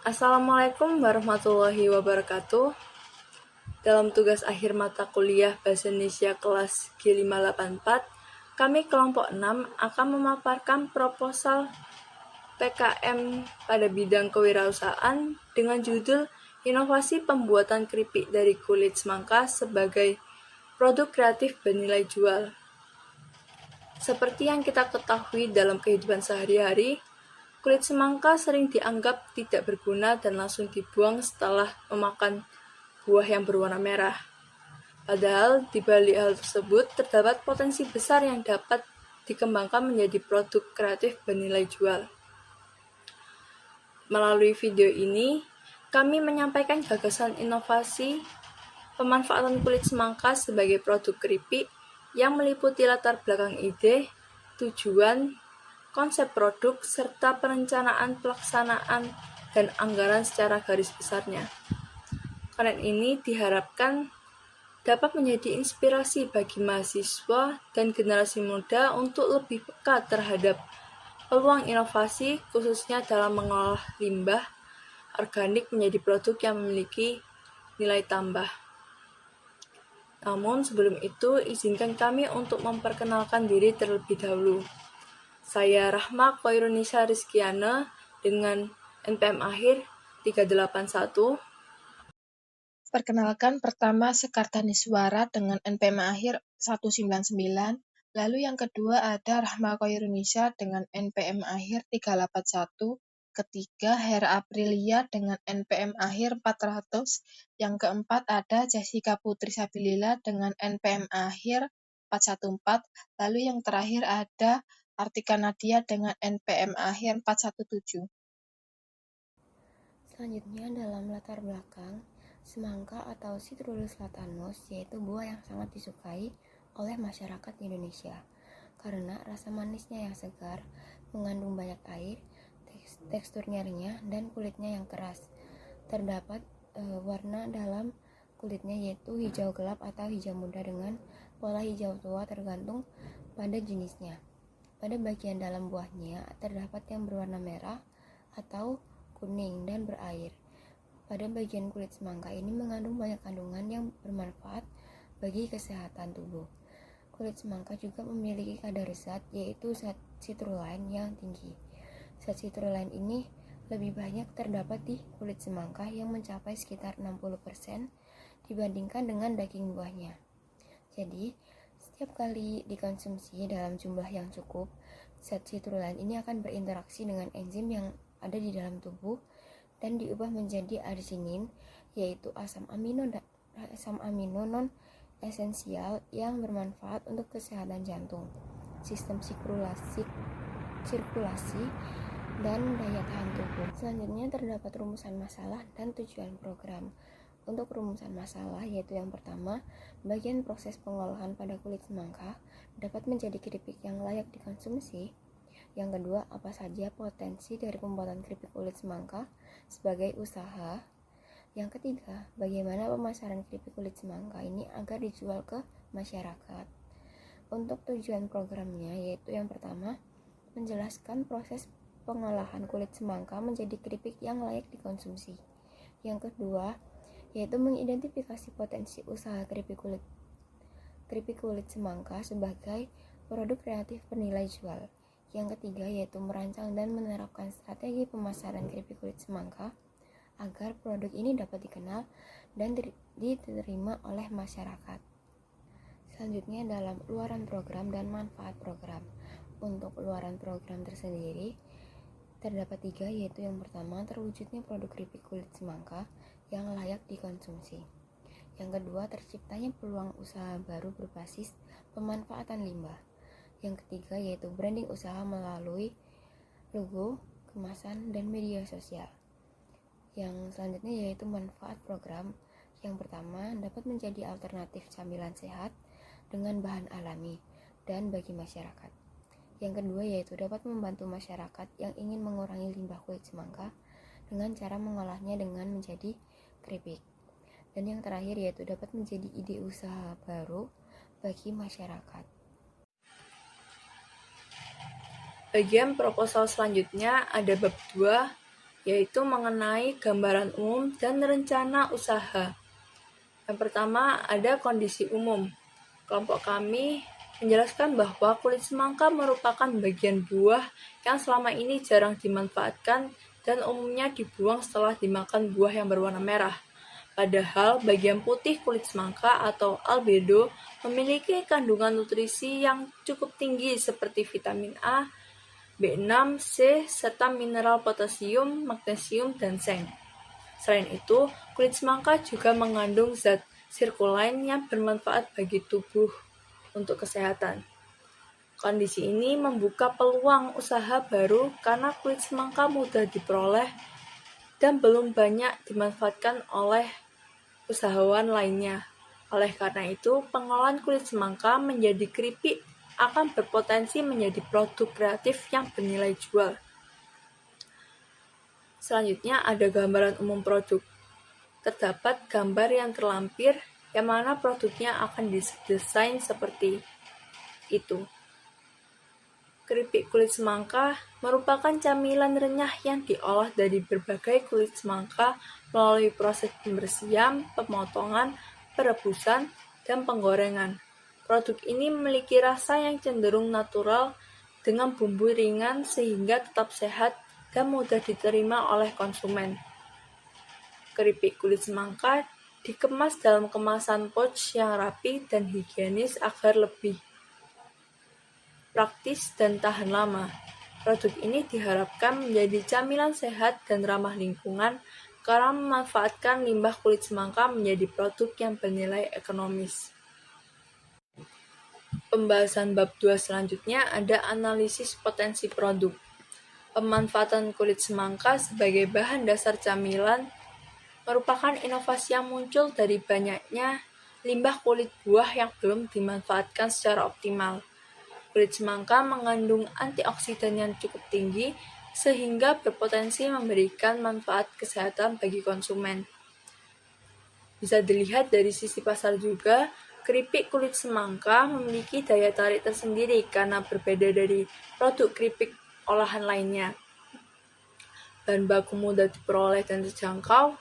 Assalamualaikum warahmatullahi wabarakatuh. Dalam tugas akhir mata kuliah Bahasa Indonesia kelas G584, kami kelompok 6 akan memaparkan proposal PKM pada bidang kewirausahaan dengan judul Inovasi Pembuatan Keripik dari Kulit Semangka sebagai produk kreatif bernilai jual. Seperti yang kita ketahui dalam kehidupan sehari-hari, kulit semangka sering dianggap tidak berguna dan langsung dibuang setelah memakan buah yang berwarna merah. Padahal di balik hal tersebut terdapat potensi besar yang dapat dikembangkan menjadi produk kreatif bernilai jual. Melalui video ini, kami menyampaikan gagasan inovasi pemanfaatan kulit semangka sebagai produk keripik yang meliputi latar belakang ide, tujuan, konsep produk, serta perencanaan pelaksanaan dan anggaran secara garis besarnya. Konten ini diharapkan dapat menjadi inspirasi bagi mahasiswa dan generasi muda untuk lebih peka terhadap peluang inovasi, khususnya dalam mengolah limbah organik menjadi produk yang memiliki nilai tambah. Namun sebelum itu, izinkan kami untuk memperkenalkan diri terlebih dahulu. Saya Rahma Koirunisa Rizkiana dengan NPM akhir 381. Perkenalkan, pertama Sekar Daniswara dengan NPM akhir 199. Lalu yang kedua ada Rahma Koirunisa dengan NPM akhir 381. Ketiga Hera Aprilia dengan NPM akhir 400. Yang keempat ada Jessica Putri Sabilila dengan NPM akhir 414. Lalu yang terakhir ada Artika Nadia dengan NPM akhir 417. Selanjutnya dalam latar belakang, semangka atau Citrullus latanus yaitu buah yang sangat disukai oleh masyarakat Indonesia karena rasa manisnya yang segar, mengandung banyak air, teksturnya renyah, dan kulitnya yang keras. Terdapat warna dalam kulitnya yaitu hijau gelap atau hijau muda dengan pola hijau tua tergantung pada jenisnya. Pada bagian dalam buahnya terdapat yang berwarna merah atau kuning dan berair. Pada bagian kulit semangka ini mengandung banyak kandungan yang bermanfaat bagi kesehatan tubuh. Kulit semangka juga memiliki kadar zat yaitu zat citrulline yang tinggi. Zat citrulline ini lebih banyak terdapat di kulit semangka yang mencapai sekitar 60% dibandingkan dengan daging buahnya. Jadi, setiap kali dikonsumsi dalam jumlah yang cukup, zat citrulline ini akan berinteraksi dengan enzim yang ada di dalam tubuh dan diubah menjadi arginin, yaitu asam amino non esensial yang bermanfaat untuk kesehatan jantung, sistem sirkulasi dan daya tahan tubuh. Selanjutnya terdapat rumusan masalah dan tujuan program. Untuk rumusan masalah yaitu yang pertama, bagian proses pengolahan pada kulit semangka dapat menjadi keripik yang layak dikonsumsi. Yang kedua, apa saja potensi dari pembuatan keripik kulit semangka sebagai usaha. Yang ketiga, bagaimana pemasaran keripik kulit semangka ini agar dijual ke masyarakat. Untuk tujuan programnya yaitu yang pertama, menjelaskan proses pengolahan kulit semangka menjadi keripik yang layak dikonsumsi. Yang kedua, yaitu mengidentifikasi potensi usaha keripik kulit semangka sebagai produk kreatif bernilai jual. Yang ketiga yaitu merancang dan menerapkan strategi pemasaran keripik kulit semangka agar produk ini dapat dikenal dan diterima oleh masyarakat. Selanjutnya dalam luaran program dan manfaat program. Untuk luaran program tersendiri terdapat 3 yaitu yang pertama terwujudnya produk keripik kulit semangka yang layak dikonsumsi. Yang kedua terciptanya peluang usaha baru berbasis pemanfaatan limbah. Yang ketiga yaitu branding usaha melalui logo, kemasan, dan media sosial. Yang selanjutnya yaitu manfaat program. Yang pertama dapat menjadi alternatif camilan sehat dengan bahan alami dan bagi masyarakat. Yang kedua yaitu dapat membantu masyarakat yang ingin mengurangi limbah kulit semangka dengan cara mengolahnya dengan menjadi keripik. Dan yang terakhir yaitu dapat menjadi ide usaha baru bagi masyarakat. Bagian proposal selanjutnya ada bab 2, yaitu mengenai gambaran umum dan rencana usaha. Yang pertama ada kondisi umum. Kelompok kami menjelaskan bahwa kulit semangka merupakan bagian buah yang selama ini jarang dimanfaatkan dan umumnya dibuang setelah dimakan buah yang berwarna merah. Padahal bagian putih kulit semangka atau albedo memiliki kandungan nutrisi yang cukup tinggi seperti vitamin A, B6, C, serta mineral potasium, magnesium, dan seng. Selain itu, kulit semangka juga mengandung zat sirkulin yang bermanfaat bagi tubuh untuk kesehatan. Kondisi ini membuka peluang usaha baru karena kulit semangka mudah diperoleh dan belum banyak dimanfaatkan oleh usahawan lainnya. Oleh karena itu, pengolahan kulit semangka menjadi keripik akan berpotensi menjadi produk kreatif yang bernilai jual. Selanjutnya ada gambaran umum produk. Terdapat gambar yang terlampir yang mana produknya akan didesain seperti itu. Keripik kulit semangka merupakan camilan renyah yang diolah dari berbagai kulit semangka melalui proses pembersihan, pemotongan, perebusan, dan penggorengan. Produk ini memiliki rasa yang cenderung natural dengan bumbu ringan sehingga tetap sehat dan mudah diterima oleh konsumen. Keripik kulit semangka dikemas dalam kemasan pouch yang rapi dan higienis agar lebih praktis dan tahan lama. Produk ini diharapkan menjadi camilan sehat dan ramah lingkungan karena memanfaatkan limbah kulit semangka menjadi produk yang bernilai ekonomis. Pembahasan bab 2 selanjutnya ada analisis potensi produk. Pemanfaatan kulit semangka sebagai bahan dasar camilan merupakan inovasi yang muncul dari banyaknya limbah kulit buah yang belum dimanfaatkan secara optimal. Kulit semangka mengandung antioksidan yang cukup tinggi sehingga berpotensi memberikan manfaat kesehatan bagi konsumen. Bisa dilihat dari sisi pasar juga, keripik kulit semangka memiliki daya tarik tersendiri karena berbeda dari produk keripik olahan lainnya. Bahan baku mudah diperoleh dan terjangkau,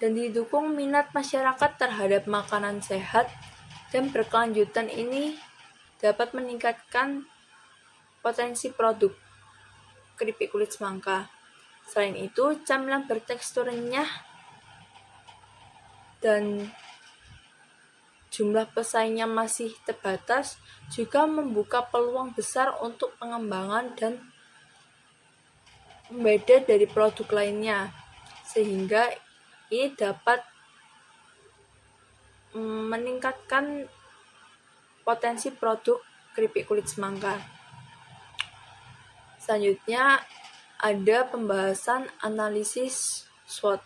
dan didukung minat masyarakat terhadap makanan sehat dan berkelanjutan ini dapat meningkatkan potensi produk keripik kulit semangka. Selain itu, camilan bertekstur renyah dan jumlah pesaingnya masih terbatas juga membuka peluang besar untuk pengembangan dan berbeda dari produk lainnya, sehingga ini dapat meningkatkan potensi produk keripik kulit semangka. Selanjutnya ada pembahasan analisis SWOT.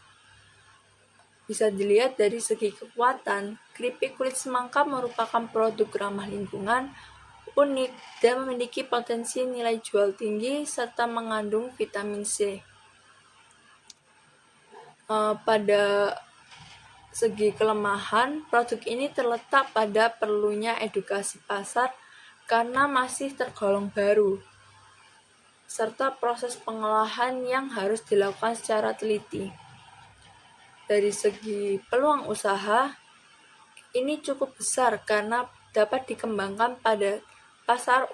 Bisa dilihat dari segi kekuatan, keripik kulit semangka merupakan produk ramah lingkungan, unik, dan memiliki potensi nilai jual tinggi serta mengandung vitamin C. Pada segi kelemahan, produk ini terletak pada perlunya edukasi pasar karena masih tergolong baru, serta proses pengolahan yang harus dilakukan secara teliti. Dari segi peluang usaha, ini cukup besar karena dapat dikembangkan pada pasar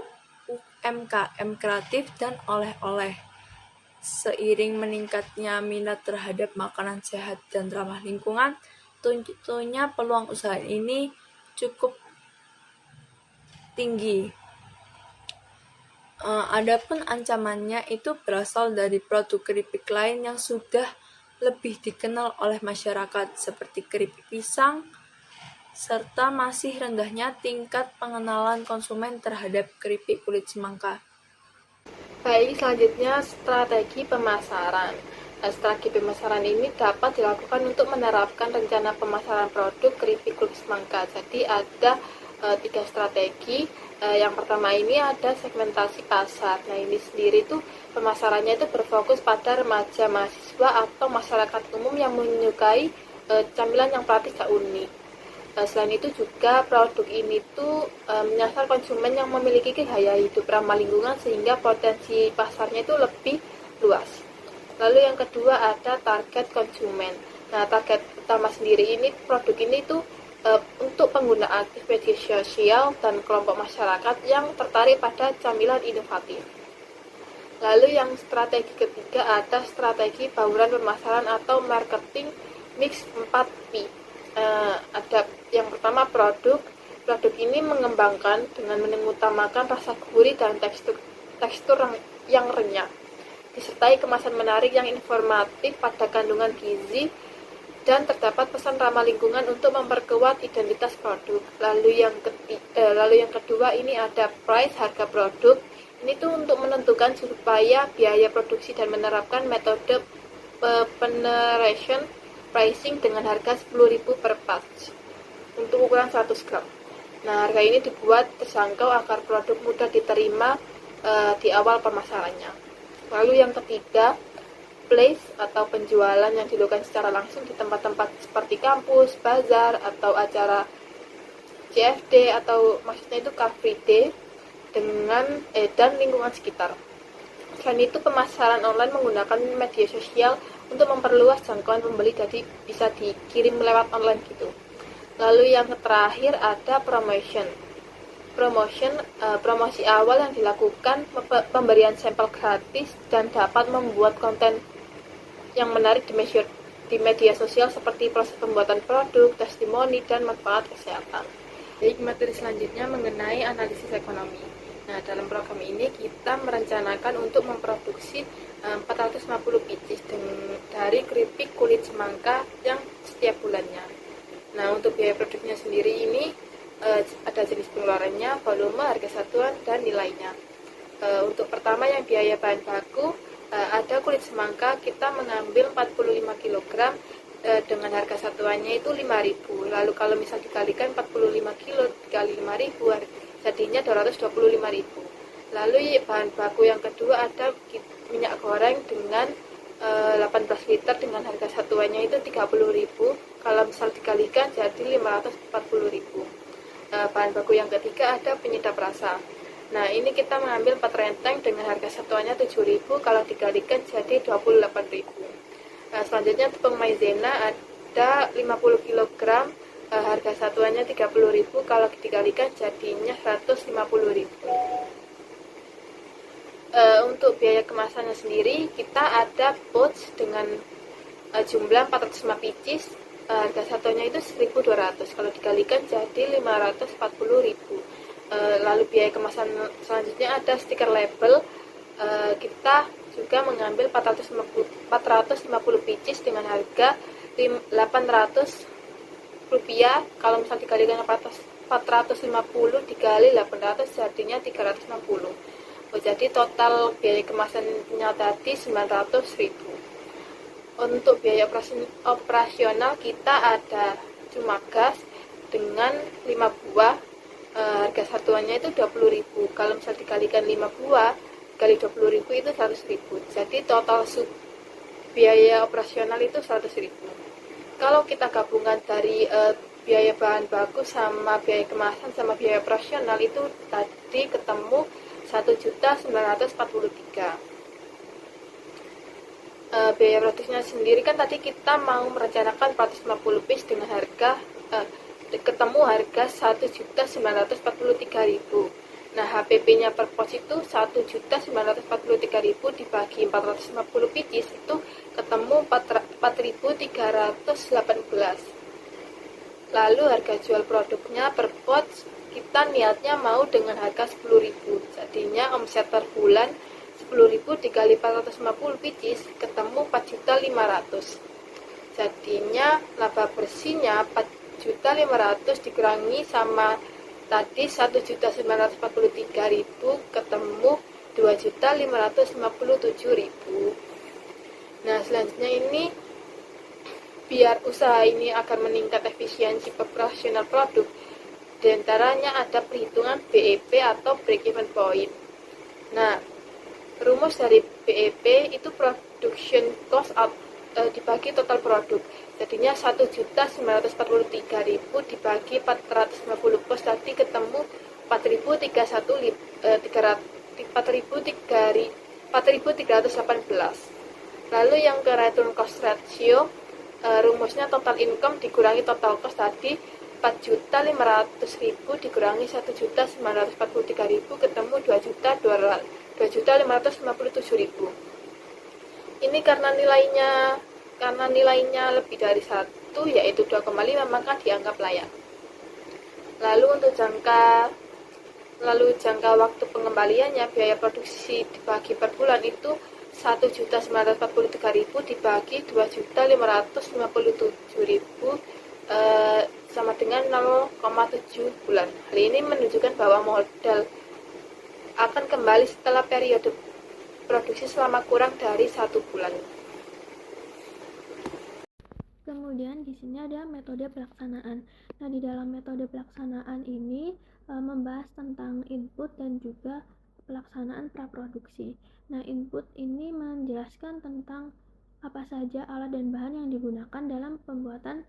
UMKM kreatif dan oleh-oleh. Seiring meningkatnya minat terhadap makanan sehat dan ramah lingkungan, tentunya peluang usaha ini cukup tinggi. Adapun ancamannya itu berasal dari produk keripik lain yang sudah lebih dikenal oleh masyarakat seperti keripik pisang, serta masih rendahnya tingkat pengenalan konsumen terhadap keripik kulit semangka. Baik, selanjutnya strategi pemasaran. Strategi pemasaran ini dapat dilakukan untuk menerapkan rencana pemasaran produk keripik kulit semangka. Jadi ada 3 strategi. Yang pertama ini ada segmentasi pasar. Nah, ini sendiri tuh pemasarannya itu berfokus pada remaja, mahasiswa, atau masyarakat umum yang menyukai camilan yang praktis dan unik. Selain itu juga produk ini tuh menyasar konsumen yang memiliki gaya hidup ramah lingkungan sehingga potensi pasarnya itu lebih luas. Lalu yang kedua ada target konsumen. Nah, target utama sendiri ini produk ini tuh untuk pengguna aktif media sosial dan kelompok masyarakat yang tertarik pada camilan inovatif. Lalu yang strategi ketiga ada strategi bauran permasalahan atau marketing mix 4P. Ada yang pertama produk. Produk ini mengembangkan dengan mengutamakan rasa gurih dan tekstur yang renyah, disertai kemasan menarik yang informatif pada kandungan gizi, dan terdapat pesan ramah lingkungan untuk memperkuat identitas produk. Lalu yang kedua ini ada price, harga produk. Ini tuh untuk menentukan supaya biaya produksi dan menerapkan metode penetration pricing dengan harga 10.000 per patch untuk ukuran 100 gram. Nah, harga ini dibuat terjangkau agar produk mudah diterima di awal pemasarannya. Lalu yang ketiga, place atau penjualan yang dilakukan secara langsung di tempat-tempat seperti kampus, bazar, atau acara CFD atau maksudnya itu Car Free Day dan lingkungan sekitar. Selain itu, pemasaran online menggunakan media sosial untuk memperluas jangkauan pembeli, jadi bisa dikirim lewat online gitu. Lalu yang terakhir ada promotion, promosi awal yang dilakukan pemberian sampel gratis dan dapat membuat konten yang menarik di media sosial seperti proses pembuatan produk, testimoni, dan manfaat kesehatan. Jadi materi selanjutnya mengenai analisis ekonomi. Nah, dalam program ini kita merencanakan untuk memproduksi 450 pieces dari keripik kulit semangka yang setiap bulannya. Nah, untuk biaya produknya sendiri ini ada jenis pengeluarannya, volume, harga satuan, dan nilainya. Untuk pertama yang biaya bahan baku, ada kulit semangka kita mengambil 45 kg dengan harga satuannya itu 5.000. Lalu kalau misal dikalikan 45 kg dikali 5.000 jadinya 225.000. Lalu bahan baku yang kedua ada minyak goreng dengan 18 liter dengan harga satuannya itu 30.000. Kalau misal dikalikan jadi 540.000. Bahan baku yang ketiga ada penyedap rasa. Nah, ini kita mengambil 4 renteng dengan harga satuannya 7.000, kalau dikalikan jadi 28.000. Selanjutnya tepung maizena ada 50 kg, harga satuannya 30.000, kalau dikalikan jadinya 150.000. Untuk biaya kemasannya sendiri kita ada pouch dengan jumlah 405 pieces, harga satunya itu 1.200, kalau dikalikan jadi 540.000. Lalu biaya kemasan selanjutnya ada stiker label, kita juga mengambil 450 pieces dengan harga 800 rupiah, kalau misal dikalikan 450 dikali 800 jadinya 360. Jadi total biaya kemasannya tadi 900.000. Untuk biaya operasional kita ada cuma gas dengan 5 buah, harga satuannya itu 20.000. Kalau misal dikalikan 5 buah kali 20.000 itu 100.000. Jadi total biaya operasional itu 100.000. Kalau kita gabungan dari biaya bahan baku sama biaya kemasan sama biaya operasional itu tadi ketemu 1.943. Biaya produksinya sendiri kan tadi kita mau merencanakan 450 piece dengan harga ketemu harga 1.943.000. Nah, HPP-nya per pos itu 1.943.000 dibagi 450 pieces itu ketemu 4.318. Lalu harga jual produknya per pot kita niatnya mau dengan harga 10.000. Jadinya omset per bulan 10.000 dikali 450 pieces ketemu 4.500. Jadinya laba bersihnya 4.500 dikurangi sama tadi 1.943.000 ketemu 2.557.000. Nah, selanjutnya ini biar usaha ini akan meningkat efisiensi operasional produk, diantaranya ada perhitungan BEP atau break even point. Nah, rumus dari BEP itu production cost dibagi total produk. Jadinya 1.943.000 dibagi 450 pos tadi ketemu 4.318. Lalu yang ke return cost ratio, rumusnya total income dikurangi total cost tadi, 4.500.000 dikurangi 1.943.000 ketemu 2.557.000. Ini karena nilainya lebih dari 1 yaitu 2,5 maka dianggap layak. Lalu jangka waktu pengembaliannya, biaya produksi dibagi per bulan itu 1.943.000 dibagi 2.557.000 sama dengan 0,7 bulan. Hal ini menunjukkan bahwa modal akan kembali setelah periode produksi selama kurang dari 1 bulan. Kemudian di sini ada metode pelaksanaan. Nah, di dalam metode pelaksanaan ini membahas tentang input dan juga pelaksanaan praproduksi. Nah, input ini menjelaskan tentang apa saja alat dan bahan yang digunakan dalam pembuatan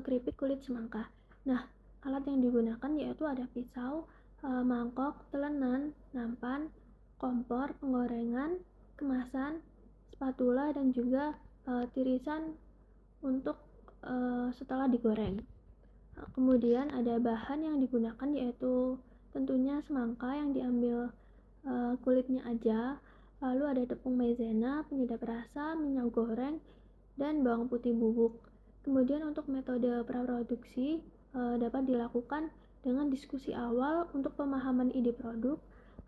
keripik kulit semangka. Nah, alat yang digunakan yaitu ada pisau, mangkok, telenan, nampan, kompor, penggorengan, kemasan, spatula, dan juga tirisan untuk setelah digoreng. Kemudian ada bahan yang digunakan yaitu tentunya semangka yang diambil kulitnya aja, lalu ada tepung maizena, penyedap rasa, minyak goreng, dan bawang putih bubuk. Kemudian untuk metode praproduksi dapat dilakukan dengan diskusi awal untuk pemahaman ide produk,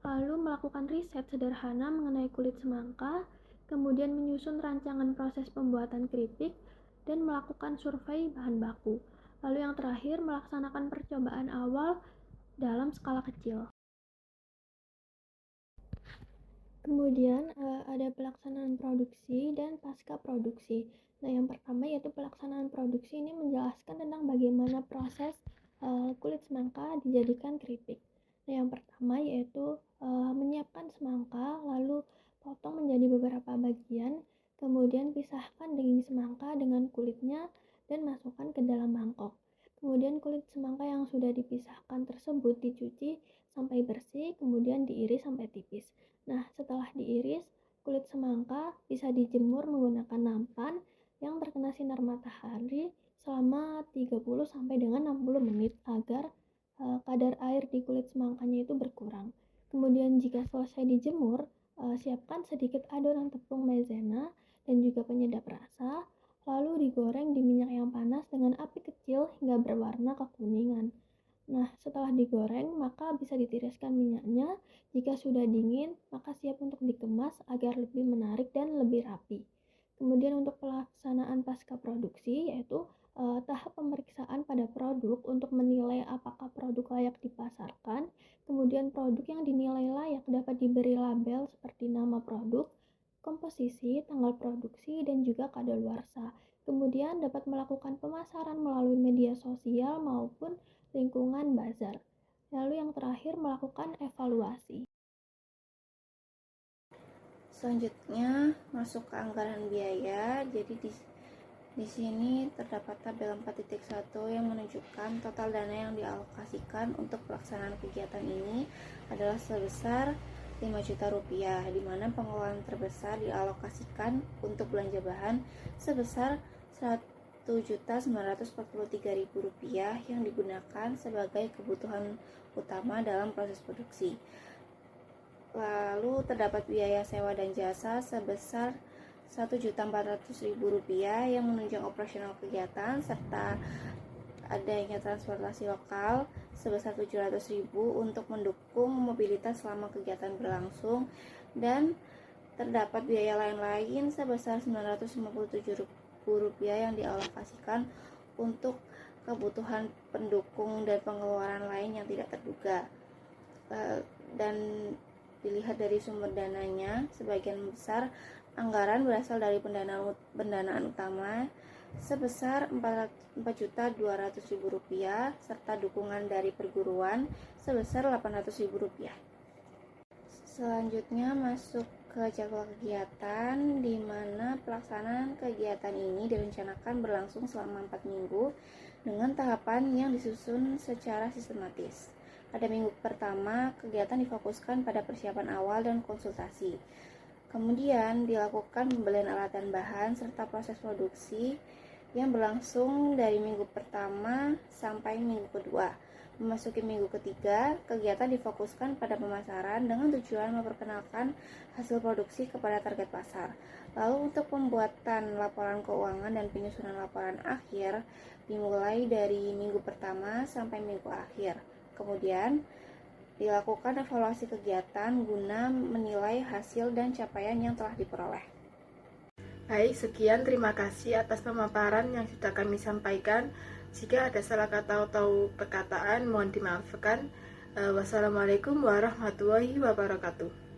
lalu melakukan riset sederhana mengenai kulit semangka, kemudian menyusun rancangan proses pembuatan keripik, dan melakukan survei bahan baku. Lalu yang terakhir, melaksanakan percobaan awal dalam skala kecil. Kemudian ada pelaksanaan produksi dan pasca produksi. Nah, yang pertama yaitu pelaksanaan produksi ini menjelaskan tentang bagaimana proses kulit semangka dijadikan keripik. Nah, yang pertama yaitu menyiapkan semangka, lalu potong menjadi beberapa bagian, kemudian pisahkan daging semangka dengan kulitnya dan masukkan ke dalam mangkok. Kemudian kulit semangka yang sudah dipisahkan tersebut dicuci sampai bersih, kemudian diiris sampai tipis. Nah, setelah diiris, kulit semangka bisa dijemur menggunakan nampan yang terkena sinar matahari selama 30 sampai dengan 60 menit agar kadar air di kulit semangkanya itu berkurang. Kemudian jika selesai dijemur, siapkan sedikit adonan tepung maizena dan juga penyedap rasa, lalu digoreng di minyak yang panas dengan api kecil hingga berwarna kekuningan. Nah, setelah digoreng, maka bisa ditiriskan minyaknya. Jika sudah dingin, maka siap untuk dikemas agar lebih menarik dan lebih rapi. Kemudian untuk pelaksanaan pasca produksi, yaitu tahap pemeriksaan pada produk untuk menilai apakah produk layak dipasarkan. Kemudian produk yang dinilai layak dapat diberi label seperti nama produk, komposisi, tanggal produksi, dan juga kadaluarsa. Kemudian dapat melakukan pemasaran melalui media sosial maupun lingkungan bazar. Lalu yang terakhir melakukan evaluasi. Selanjutnya masuk ke anggaran biaya. Jadi di sini terdapat tabel 4.1 yang menunjukkan total dana yang dialokasikan untuk pelaksanaan kegiatan ini adalah sebesar 5 juta rupiah, di mana pengeluaran terbesar dialokasikan untuk belanja bahan sebesar 1.943.000 rupiah yang digunakan sebagai kebutuhan utama dalam proses produksi. Lalu terdapat biaya sewa dan jasa sebesar 1.400.000 rupiah yang menunjang operasional kegiatan serta adanya transportasi lokal sebesar 700.000 untuk mendukung mobilitas selama kegiatan berlangsung, dan terdapat biaya lain-lain sebesar 957.000 rupiah yang dialokasikan untuk kebutuhan pendukung dan pengeluaran lain yang tidak terduga. Dan dilihat dari sumber dananya, sebagian besar anggaran berasal dari pendanaan utama sebesar 4.200.000 rupiah serta dukungan dari perguruan sebesar 800.000 rupiah. Selanjutnya masuk ke jadwal kegiatan, di mana pelaksanaan kegiatan ini direncanakan berlangsung selama 4 minggu dengan tahapan yang disusun secara sistematis. Pada minggu pertama, kegiatan difokuskan pada persiapan awal dan konsultasi. Kemudian dilakukan pembelian alat dan bahan serta proses produksi yang berlangsung dari minggu pertama sampai minggu kedua. Memasuki minggu ketiga, kegiatan difokuskan pada pemasaran dengan tujuan memperkenalkan hasil produksi kepada target pasar. Lalu untuk pembuatan laporan keuangan dan penyusunan laporan akhir dimulai dari minggu pertama sampai minggu akhir. Kemudian dilakukan evaluasi kegiatan guna menilai hasil dan capaian yang telah diperoleh. Baik, sekian, terima kasih atas pemaparan yang sudah kami sampaikan. Jika ada salah kata atau perkataan, mohon dimaafkan. Wassalamualaikum warahmatullahi wabarakatuh.